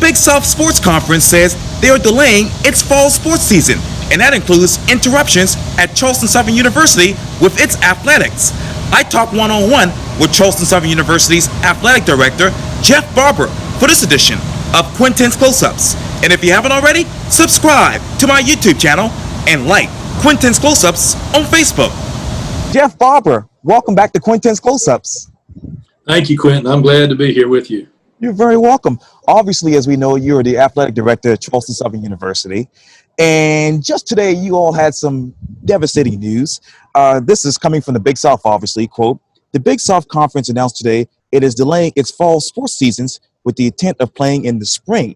Big South Sports Conference says they are delaying its fall sports season, and that includes interruptions at Charleston Southern University with its athletics. I talked one-on-one with Charleston Southern University's athletic director, Jeff Barber, for this edition of Quintin's Close-Ups. And if you haven't already, subscribe to my YouTube channel and like Quintin's Close-Ups on Facebook. Jeff Barber, welcome back to Quintin's Close-Ups. Thank you, Quintin. I'm glad to be here with you. You're very welcome. Obviously, as we know, you're the athletic director at Charleston Southern University. And just today, you all had some devastating news. This is coming from the Big South, obviously. Quote, the Big South Conference announced today it is delaying its fall sports seasons with the intent of playing in the spring.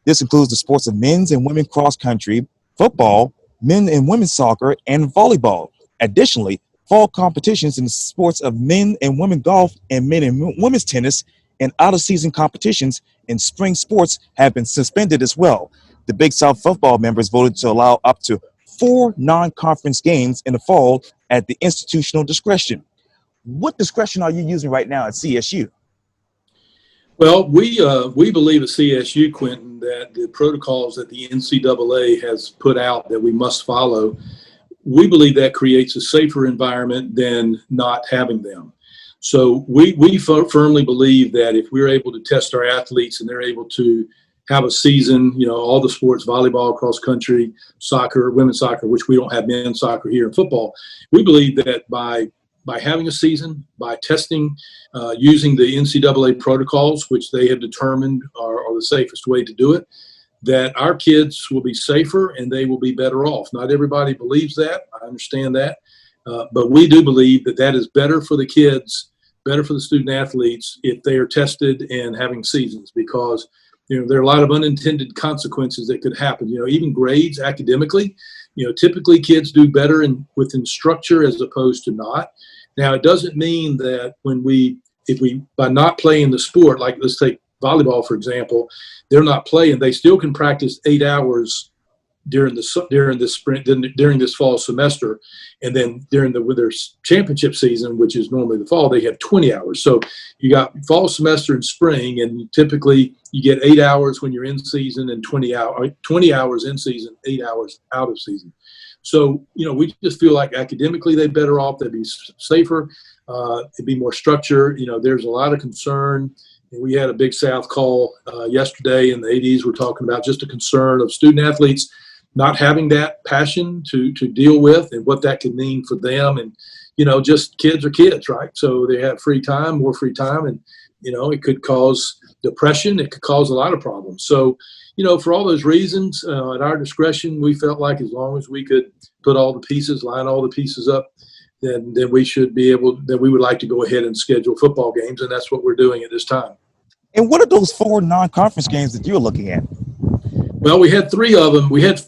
This includes the sports of men's and women's cross country, football, men and women's soccer, and volleyball. Additionally, fall competitions in the sports of men and women golf and men and women's tennis and out-of-season competitions in spring sports have been suspended as well. The Big South football members voted to allow up to 4 non-conference games in the fall at the institutional discretion. What discretion are you using right now at CSU? Well, we believe at CSU, Quintin, that the protocols that the NCAA has put out that we must follow, we believe that creates a safer environment than not having them. So we firmly believe that if we're able to test our athletes and they're able to have a season, all the sports, volleyball, cross country, soccer, women's soccer, which we don't have men's soccer here in football, we believe that by having a season, by testing, using the NCAA protocols, which they have determined are the safest way to do it, that our kids will be safer and they will be better off. Not everybody believes that. I understand that. But we do believe that that is better for the kids, better for the student athletes if they are tested and having seasons, because there are a lot of unintended consequences that could happen. Even grades academically, typically kids do better within structure as opposed to not. Now, it doesn't mean that if we by not playing the sport, like let's take volleyball, for example, they're not playing, they still can practice 8 hours during this fall semester, and then during their championship season, which is normally the fall, they have 20 hours. So you got fall semester and spring, and typically you get 8 hours when you're in season and 20 hours in season, 8 hours out of season. So we just feel like academically they're better off, they'd be safer, it'd be more structured. There's a lot of concern. We had a Big South call yesterday, and the ADs were talking about just a concern of student athletes not having that passion to deal with and what that could mean for them. And, just kids are kids, right? So they have more free time, and, it could cause depression. It could cause a lot of problems. So, for all those reasons, at our discretion, we felt like as long as we could line all the pieces up, then we should be we would like to go ahead and schedule football games, and that's what we're doing at this time. And what are those 4 non-conference games that you're looking at? Well, we had 3 of them. We had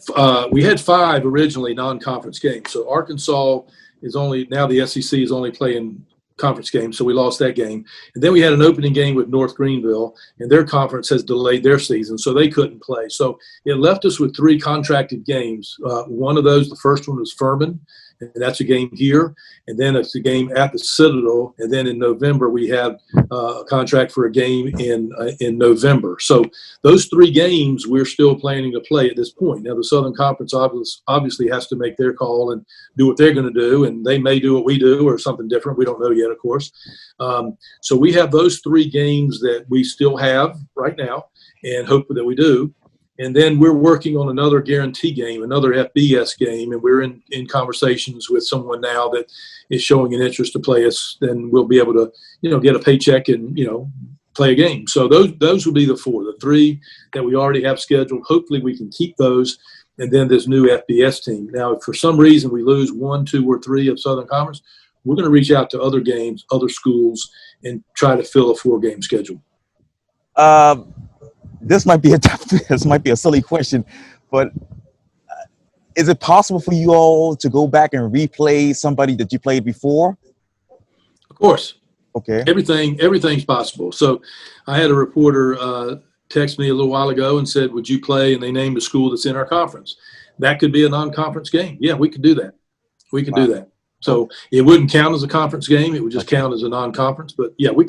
5 originally non-conference games. So Arkansas now the SEC is only playing conference games, so we lost that game. And then we had an opening game with North Greenville, and their conference has delayed their season, so they couldn't play. So it left us with 3 contracted games. One of those, the first one was Furman, and that's a game here. And then it's a game at the Citadel. And then in November, we have a contract for a game in November. So those 3 games we're still planning to play at this point. Now, the Southern Conference obviously has to make their call and do what they're going to do. And they may do what we do or something different. We don't know yet, of course. So we have those 3 games that we still have right now and hope that we do. And then we're working on another guarantee game, another FBS game, and we're in conversations with someone now that is showing an interest to play us. Then we'll be able to, get a paycheck and, play a game. So those will be the 4, the 3 that we already have scheduled. Hopefully we can keep those, and then this new FBS team. Now, if for some reason we lose 1, 2, or 3 of Southern Conference, we're going to reach out to other games, other schools, and try to fill a 4-game schedule. This might be a silly question, but is it possible for you all to go back and replay somebody that you played before? Of course. Okay. Everything's possible. So I had a reporter text me a little while ago and said, would you play? And they named a school that's in our conference. That could be a non-conference game. Yeah, we could do that. Do that. So it wouldn't count as a conference game. It would just count as a non-conference. But yeah, we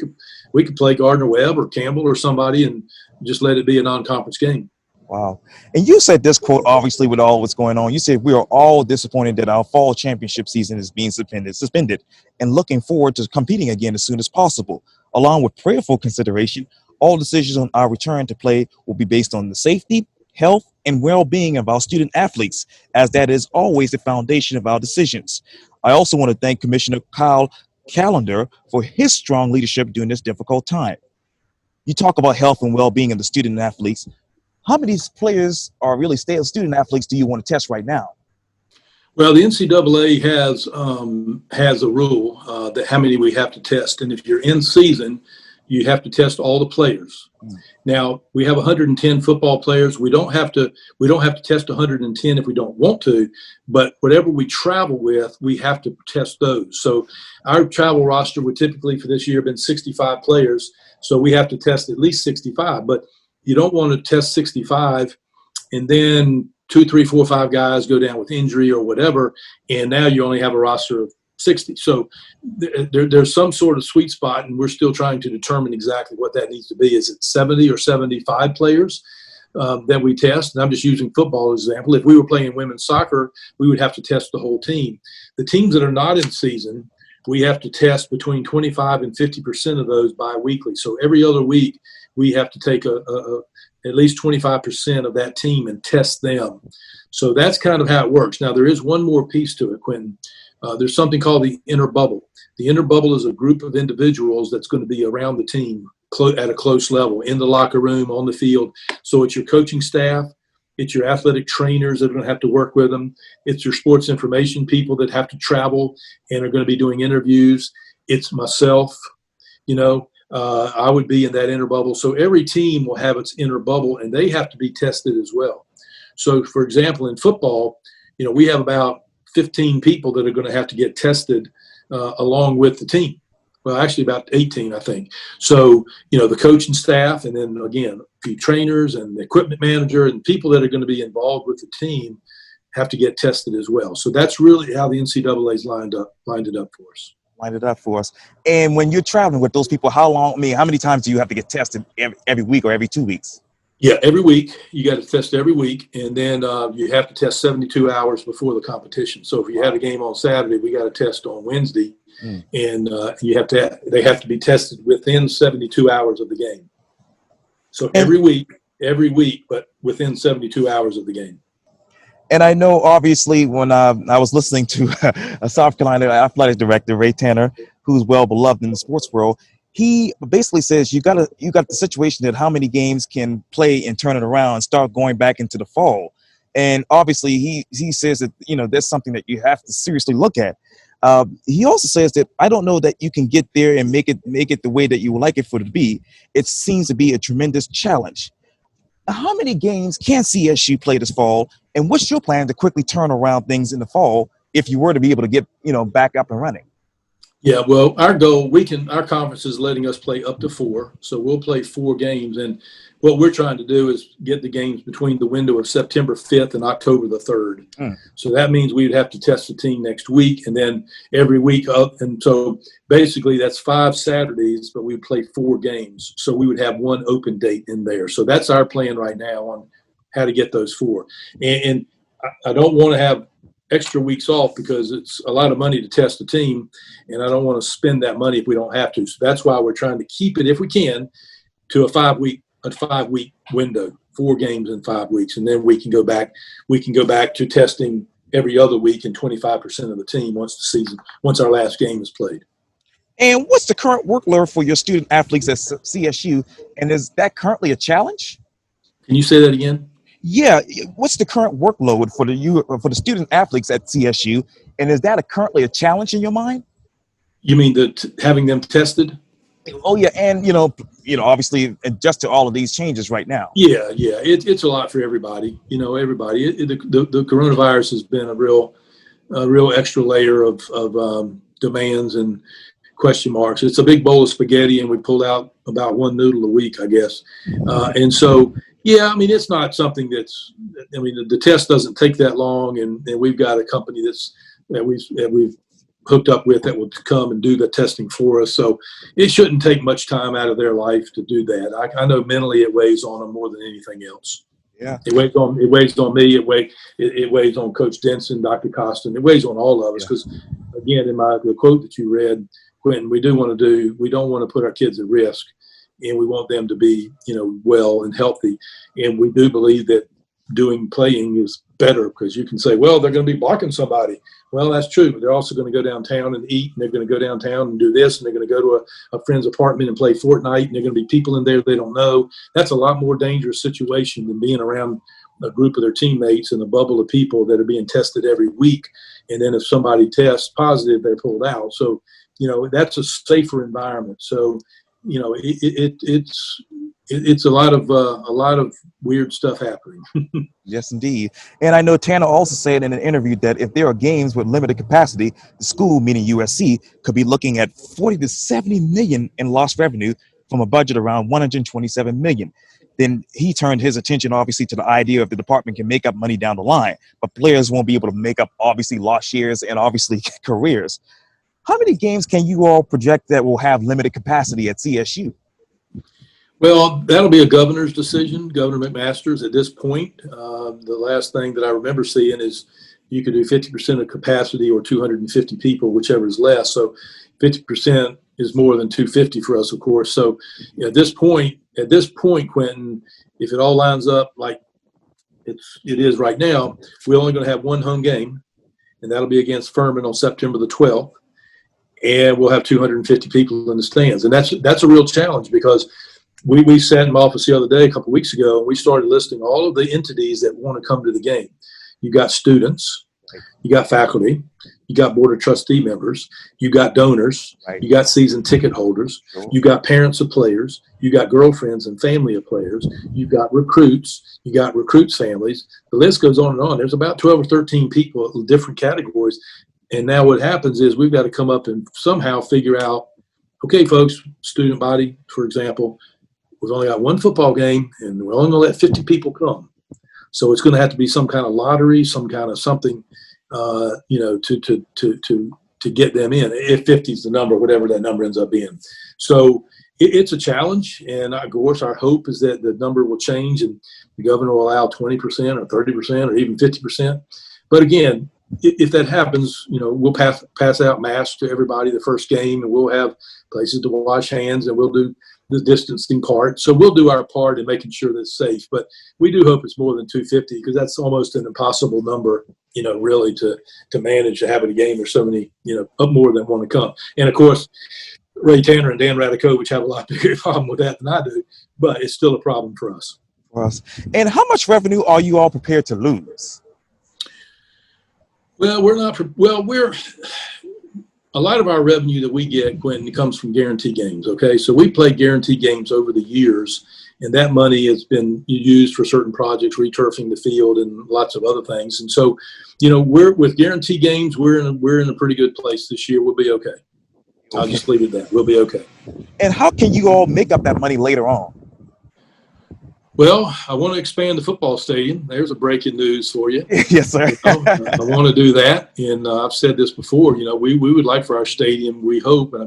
we could play Gardner Webb or Campbell or somebody and just let it be a non-conference game. Wow. And you said this quote, obviously, with all what's going on, you said we are all disappointed that our fall championship season is being suspended and looking forward to competing again as soon as possible. Along with prayerful consideration, all decisions on our return to play will be based on the safety, health, and well-being of our student athletes, as that is always the foundation of our decisions. I also want to thank Commissioner Kyle Callender for his strong leadership during this difficult time. You talk about health and well-being of the student athletes. How many players are really student athletes do you want to test right now? Well, the NCAA has a rule that how many we have to test, and if you're in season, you have to test all the players. Now we have 110 football players. We don't have to test 110 if we don't want to, but whatever we travel with, we have to test those. So our travel roster would typically for this year have been 65 players, so we have to test at least 65. But you don't want to test 65 and then 2, 3, 4, 5 guys go down with injury or whatever, and now you only have a roster of 60. So there's some sort of sweet spot, and we're still trying to determine exactly what that needs to be. Is it 70 or 75 players that we test? And I'm just using football as an example. If we were playing women's soccer, we would have to test the whole team. The teams that are not in season, we have to test between 25 and 50% of those bi-weekly. So every other week, we have to take at least 25% of that team and test them. So that's kind of how it works. Now, there is one more piece to it, Quintin. There's something called the inner bubble. The inner bubble is a group of individuals that's going to be around the team at a close level, in the locker room, on the field. So it's your coaching staff, it's your athletic trainers that are going to have to work with them, it's your sports information people that have to travel and are going to be doing interviews. It's myself, I would be in that inner bubble. So every team will have its inner bubble, and they have to be tested as well. So, for example, in football, we have about 15 people that are going to have to get tested along with the team. Well, actually about 18, I think. So, the coaching staff, and then, again, the trainers and the equipment manager and people that are going to be involved with the team have to get tested as well. So that's really how the NCAA's lined it up for us. Lined it up for us. And when you're traveling with those people, how many times do you have to get tested every week or every 2 weeks? Yeah, every week. You got to test every week, and then you have to test 72 hours before the competition. So if you have a game on Saturday, we got to test on Wednesday, and they have to be tested within 72 hours of the game. So every week, but within 72 hours of the game. And I know, obviously, when I was listening to a South Carolina athletic director, Ray Tanner, who's well beloved in the sports world, he basically says you got the situation that how many games can play and turn it around and start going back into the fall. And obviously, he says that that's something that you have to seriously look at. He also says that I don't know that you can get there and make it the way that you would like it for it to be. It seems to be a tremendous challenge. How many games can CSU play this fall, and what's your plan to quickly turn around things in the fall if you were to be able to get back up and running? Yeah, well, our goal, our conference is letting us play up to 4, so we'll play 4 games, and what we're trying to do is get the games between the window of September 5th and October the 3rd. So that means we'd have to test the team next week, and then every week up, and so basically that's 5 Saturdays, but we play 4 games, so we would have 1 open date in there. So that's our plan right now on how to get those 4. And I don't want to have extra weeks off because it's a lot of money to test a team, and I don't want to spend that money if we don't have to. So that's why we're trying to keep it, if we can, to a 5-week window, 4 games in 5 weeks, and then we can go back to testing every other week and 25% of the team once our last game is played. And what's the current workload for your student athletes at CSU, and is that currently a challenge? Can you say that again? Yeah, what's the current workload for the student athletes at CSU, and is that currently a challenge in your mind? You mean having them tested? Oh yeah, and obviously adjust to all of these changes right now. Yeah, it's a lot for everybody. Everybody. The coronavirus has been a real extra layer of demands and question marks. It's a big bowl of spaghetti, and we pulled out about 1 noodle a week, I guess, and so. Yeah, it's not something the test doesn't take that long, and we've got a company that we've hooked up with that will come and do the testing for us. So it shouldn't take much time out of their life to do that. I know mentally it weighs on them more than anything else. Yeah. It weighs on me. It weighs on Coach Denson, Dr. Costin. It weighs on all of us because, again, in the quote that you read, Quintin, we don't want to put our kids at risk, and we want them to be, well and healthy. And we do believe that playing is better because you can say, well, they're going to be blocking somebody. Well, that's true, but they're also going to go downtown and eat, and they're going to go downtown and do this, and they're going to go to a friend's apartment and play Fortnite, and they're going to be people in there they don't know. That's a lot more dangerous situation than being around a group of their teammates in a bubble of people that are being tested every week. And then if somebody tests positive, they're pulled out. So, that's a safer environment. So, it's a lot of weird stuff happening. Yes, indeed. And I know Tanner also said in an interview that if there are games with limited capacity, the school, meaning USC, could be looking at 40 to 70 million in lost revenue from a budget around 127 million. Then he turned his attention, obviously, to the idea of the department can make up money down the line, but players won't be able to make up, obviously, lost shares and obviously careers. How many games can you all project that will have limited capacity at CSU? Well, that'll be a governor's decision, Governor McMaster's. At this point, the last thing that I remember seeing is you could do 50% of capacity or 250 people, whichever is less. So 50% is more than 250 for us, of course. So at this point, Quintin, if it all lines up like it is right now, we're only going to have one home game, and that'll be against Furman on September the 12th. And we'll have 250 people in the stands. And that's a real challenge because we sat in my office the other day, a couple of weeks ago, and we started listing all of the entities that want to come to the game. You got students, you got faculty, you got board of trustee members, you got donors, you got season ticket holders, you got parents of players, you got girlfriends and family of players, you got recruits, you got recruits' families. The list goes on and on. There's about 12 or 13 people in different categories. And now what happens is we've got to come up and somehow figure out, okay, folks, student body, for example, we've only got one football game, and we're only going to let 50 people come. So it's going to have to be some kind of lottery, some kind of something, to get them in. If 50 is the number, whatever that number ends up being. So it's a challenge, and of course our hope is that the number will change and the governor will allow 20% or 30% or even 50%. But again, if that happens, we'll pass out masks to everybody the first game, and we'll have places to wash hands, and we'll do the distancing part. So we'll do our part in making sure that it's safe. But we do hope it's more than 250 because that's almost an impossible number, really to manage to have a game. There's so many, up more than want to come. And of course, Ray Tanner and Dan Radakovich have a lot bigger problem with that than I do, but it's still a problem for us. And how much revenue are you all prepared to lose? Well, we're a lot of our revenue that we get, Quintin, comes from guarantee games. Okay, so we play guarantee games over the years, and that money has been used for certain projects, returfing the field, and lots of other things. And so, we're with guarantee games, we're in a pretty good place this year. We'll be okay. I'll just leave it at that. We'll be okay. And how can you all make up that money later on? Well, I want to expand the football stadium. There's a breaking news for you. Yes, sir. I want to do that, and I've said this before. We would like for our stadium. We hope, and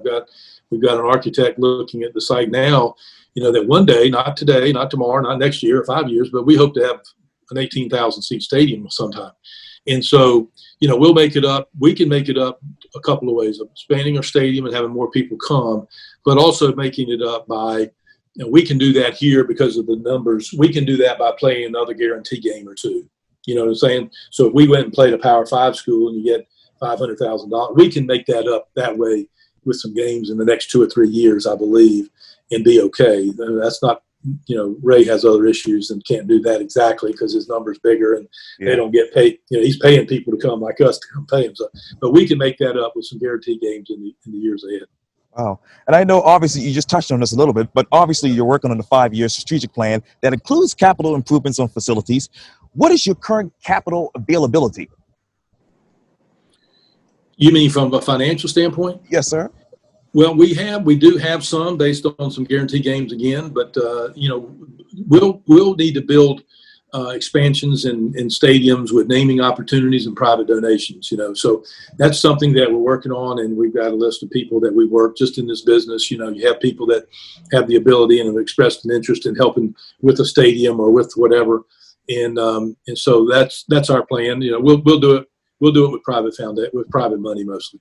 we've got an architect looking at the site now. That one day, not today, not tomorrow, not next year or 5 years, but we hope to have an 18,000 seat stadium sometime. And so, we'll make it up. We can make it up a couple of ways: of expanding our stadium and having more people come, but also making it up by. We can do that here because of the numbers. We can do that by playing another guarantee game or two. You know what I'm saying? So if we went and played a Power 5 school and you get $500,000, we can make that up that way with some games in the next 2 or 3 years, I believe, and be okay. That's not, Ray has other issues and can't do that exactly because his number's bigger and they don't get paid. He's paying people to come like us to come pay him. So, but we can make that up with some guarantee games in the years ahead. Wow. And I know, obviously, you just touched on this a little bit, but obviously you're working on a 5-year strategic plan that includes capital improvements on facilities. What is your current capital availability? You mean from a financial standpoint? Yes, sir. Well, we do have some based on some guarantee games again, but we'll need to build expansions in stadiums with naming opportunities and private donations, so that's something that we're working on, and we've got a list of people that we work just in this business. You have people that have the ability and have expressed an interest in helping with a stadium or with whatever, and so that's our plan. We'll do it with private money mostly.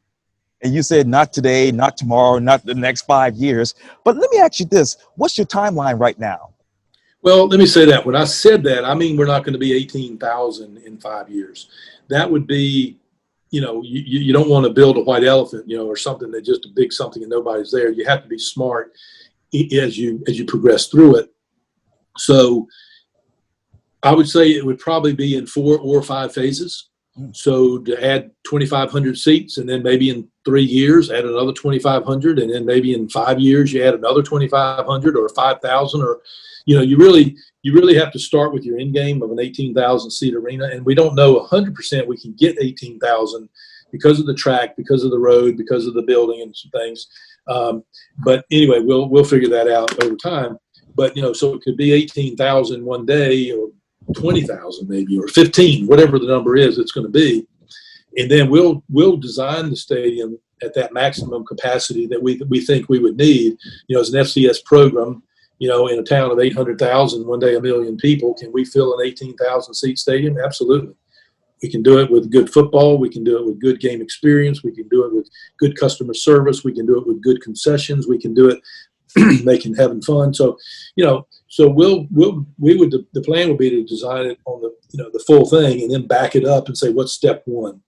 And you said not today, not tomorrow, not the next 5 years, but let me ask you this: what's your timeline right now? Well, let me say that. When I said that, I mean we're not going to be 18,000 in 5 years. That would be, you don't want to build a white elephant, or something that just a big something and nobody's there. You have to be smart as you progress through it. So I would say it would probably be in 4 or 5 phases. So to add 2,500 seats, and then maybe in 3 years add another 2,500, and then maybe in 5 years you add another 2,500 or 5,000, or you really have to start with your end game of an 18,000 seat arena, and we don't know 100% we can get 18,000 because of the track, because of the road, because of the building and some things. But anyway, we'll figure that out over time. But so it could be 18,000 one day, or 20,000 maybe, or 15, whatever the number is it's going to be, and then we'll design the stadium at that maximum capacity that we think we would need. As an FCS program. In a town of 800,000, one day 1 million people, can we fill an 18,000 seat stadium? Absolutely. We can do it with good football. We can do it with good game experience. We can do it with good customer service. We can do it with good concessions. We can do it having fun. So, so the plan would be to design it on the full thing, and then back it up and say, what's step one?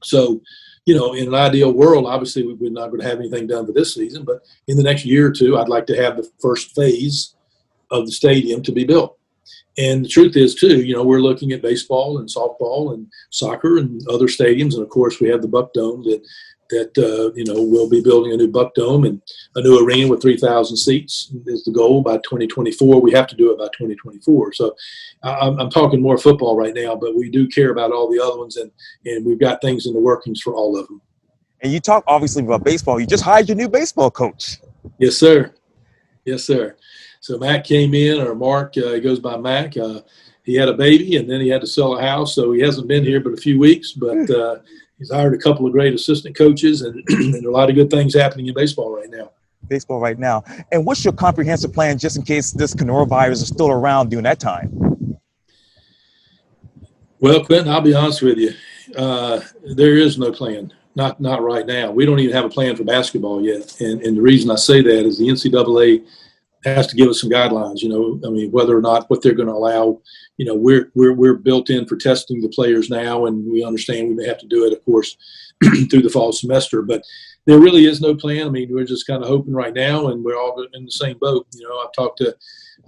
So, in an ideal world, obviously we're not going to have anything done for this season, but in the next year or two, I'd like to have the first phase of the stadium to be built. And the truth is too, we're looking at baseball and softball and soccer and other stadiums. And of course we have the Buck Dome that we'll be building a new Buck Dome and a new arena with 3,000 seats is the goal by 2024. We have to do it by 2024. So I'm talking more football right now, but we do care about all the other ones, and we've got things in the workings for all of them. And you talk obviously about baseball. You just hired your new baseball coach. Yes, sir. Yes, sir. So Mac came in, or Mark, he goes by Mac. He had a baby, and then he had to sell a house, so he hasn't been here but a few weeks, but he's hired a couple of great assistant coaches, and, and there are a lot of good things happening in baseball right now. And what's your comprehensive plan just in case this coronavirus is still around during that time? Well, Quintin, I'll be honest with you. There is no plan. Not right now. We don't even have a plan for basketball yet. And the reason I say that is the NCAA has to give us some guidelines, whether or not what they're going to allow. We're built in for testing the players now, and we understand we may have to do it, of course, through the fall semester. But there really is no plan. We're just kind of hoping right now, and we're all in the same boat.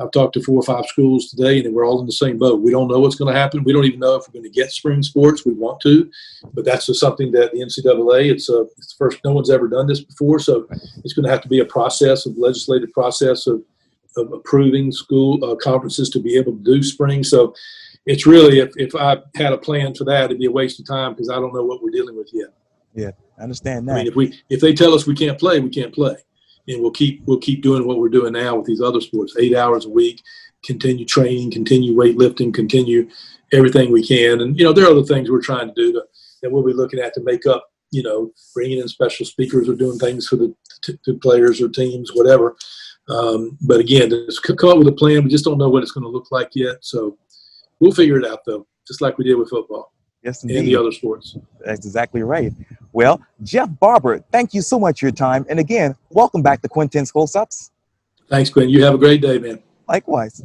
I've talked to 4 or 5 schools today, and we're all in the same boat. We don't know what's going to happen. We don't even know if we're going to get spring sports. We want to, but that's just something that the NCAA, it's first, no one's ever done this before, so it's going to have to be a legislative process of approving school conferences to be able to do spring. So it's really, if I had a plan for that, it'd be a waste of time because I don't know what we're dealing with yet. Yeah, I understand that. If they tell us we can't play, we can't play. And we'll keep doing what we're doing now with these other sports, 8 hours a week, continue training, continue weightlifting, continue everything we can. And, there are other things we're trying to do that we'll be looking at to make up, bringing in special speakers or doing things for the players or teams, whatever. But again, just come up with a plan. We just don't know what it's going to look like yet. So we'll figure it out, though, just like we did with football. Yes, indeed. And the other sports. That's exactly right. Well, Jeff Barber, thank you so much for your time. And again, welcome back to Quintin's Close-Ups. Thanks, Quinn. You have a great day, man. Likewise.